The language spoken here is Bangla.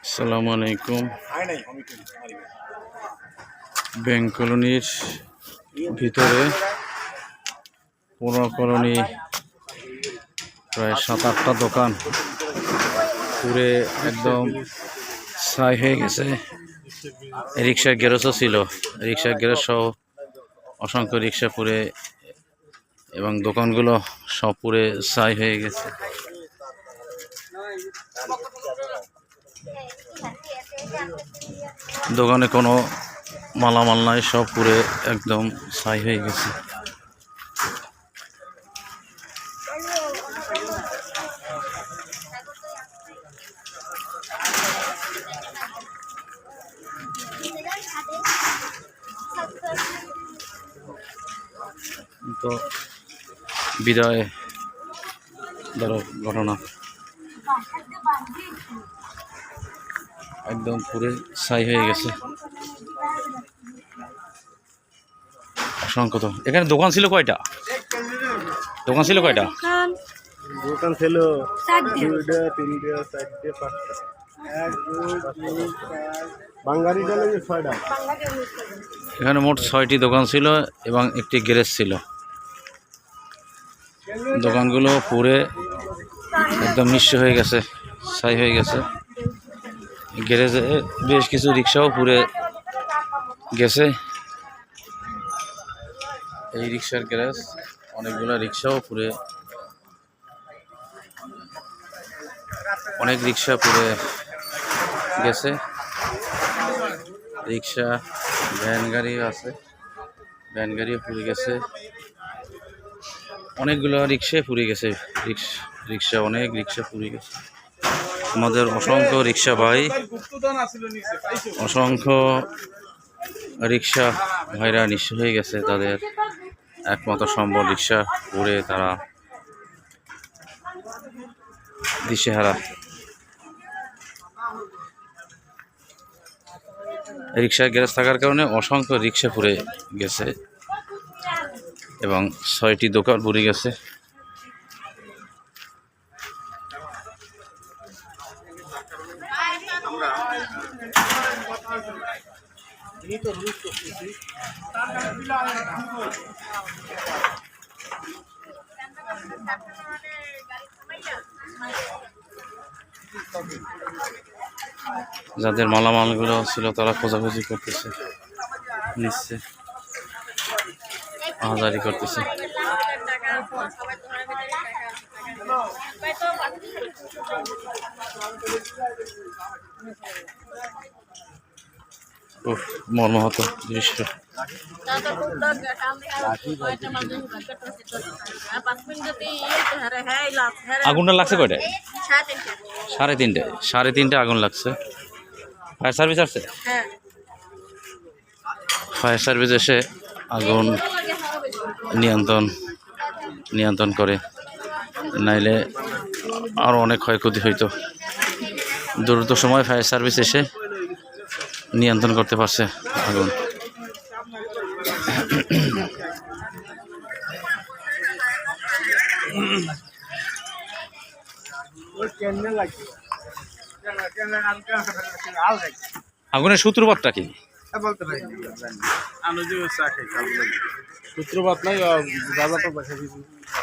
আসসালামু আলাইকুম। ব্যাংক কলোনির ভিতরে পুরো কলোনি প্রায় 7-8টা দোকান পুরে একদম ছাই হয়ে গেছে। রিক্সার গ্যারেজও ছিল, রিক্সার গ্যারেজ সহ অসংখ্য রিক্সা পুরে এবং দোকানগুলো সব পুরে ছাই হয়ে গেছে। দোকানে কোনো মালামাল নাই, সব পুরে একদম ছাই হয়ে গেছে। তো বিদায় ধরো ঘটনা একদম পুরে ছাই হয়ে গেছে। অসংখ্য। তো এখানে দোকান ছিল কয়টা? দোকান ছিল কয়টা? দোকান ছিল 2টা 3টা 4টা 5টা 1 2 3 4 বাঙালি ডালে 6টা। এখানে মোট 6টি দোকান ছিল এবং একটি গ্যারেজ ছিল। দোকানগুলো পুরে একদম নিঃস্ব হয়ে গেছে, ছাই হয়ে গেছে। গ্যারেজে বেশ কিছু রিক্সাও পুরে গেছে। এই রিক্সার গ্যারেজ অনেকগুলো রিক্সাও পুরে, অনেক রিক্সা পুরে গেছে। রিক্সা ভ্যান গাড়িও আছে, ভ্যান গাড়িও পুড়ে গেছে। অনেকগুলো রিক্সা পুড়ে গেছে, রিক্সা অনেক রিক্সা পুড়ে গেছে। আমাদের অসংখ্য রিক্সা ভাই, অসংখ্য রিক্সা ভাইরা নিঃস্ব হয়ে গেছে। তাদের একমাত্র সম্বল রিক্সা পুড়ে তারা দিশেহারা। রিক্সার গ্যারেজ থাকার কারণে অসংখ্য রিক্সা পুড়ে গেছে এবং 6টি দোকান পুড়ে গেছে। যাদের মালামালগুলো ছিল তারা খোঁজাখুঁজি করতেছে, নিচ্ছে, আহাজারি করতেছে। মর্মাহত দৃশ্য। আগুনটা লাগছে কয়টায়? 3:30 আগুন লাগছে। ফায়ার সার্ভিস আসছে? ফায়ার সার্ভিস এসে আগুন নিয়ন্ত্রণ করে, নাইলে আরও অনেক ক্ষয়ক্ষতি হইতো। দ্রুত সময় ফায়ার সার্ভিস এসে নিয়ন্ত্রণ করতে পারছে আগুন। আগুনের সূত্রপাতটা কি? সূত্রপাত নাই,